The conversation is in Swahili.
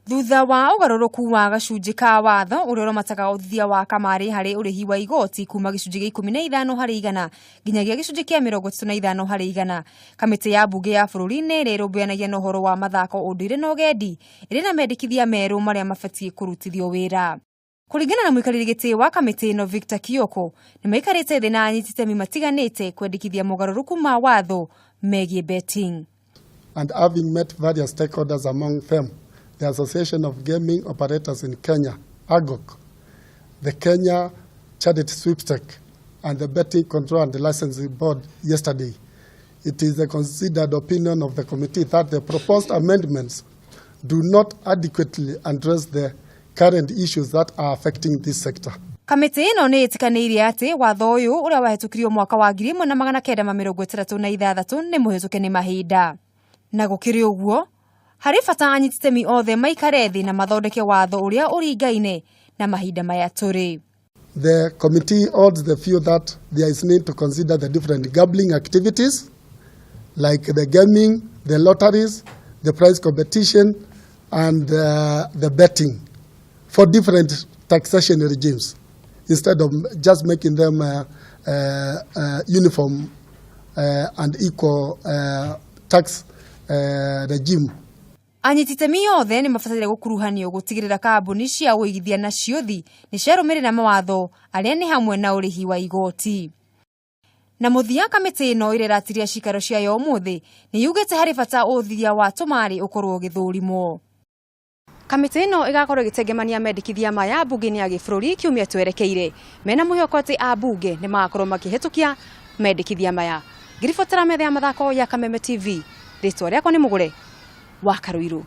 Thutha wa ugaruruku wa gacunji ka watho uria uramataga uthithia wa kamari hari urihi wa igoti kuma gicunji gia 15 hari igana nginyagia gicunji kia 35 hari igana. Kamiti ya bunge ya bururi ni rirumbuanagia na uhoro wa mathako unduire na ugendi iri na mendikithia meru maria mabatie kurutithio wira. Kuringana na muikariri giti wa kamiti no Victor Kioko ni maikarite thina anyiti itemi matiganite kwendikithia mugaruruku ma watho megie betting. And having met various stakeholders, among them the Association of Gaming Operators in Kenya, AGOC, the Kenya Charity Sweepstake, and the Betting Control and Licensing Board yesterday, it is the considered opinion of the committee that the proposed amendments do not adequately address the current issues that are affecting this sector. Kamiti ino ni itikanirie ati watho uyu uria wahitukirio mwaka wa 1966 ni muhituke ni mahinda. Na gukiri uguo hari bata anyiti itemi othe maikare thi na mathondeke watho uria uringaine na mahinda maya turi. The committee holds the view that there is need to consider the different gambling activities like the gaming, the lotteries, the prize competition, and the betting for different taxation regimes instead of just making them uniform and equal tax regime. Anyiti itemi othe ni mabatire gukuruhanio gutigirira kambuni cia uigithia na ciothi ni ciarumirira mawatho aria ni hamwe na urihi wa igoti. Na muthia kamiti ino ireratiria cikaro cia yo muthi ni yugite hari bata uthithia wa tumari ukorwo githurimwo. Kamiti ino igakorwo gitegemania mendikithia maya bunge-ini ya gibũrũri kiumia twerekeire mena muhioko ati abunge ni magakorwo makihitukia mendikithia maya. Ngiribotera metha ya mathako ya Kameme TV. Ritwa riakwa ni Mugure wa Karuiru.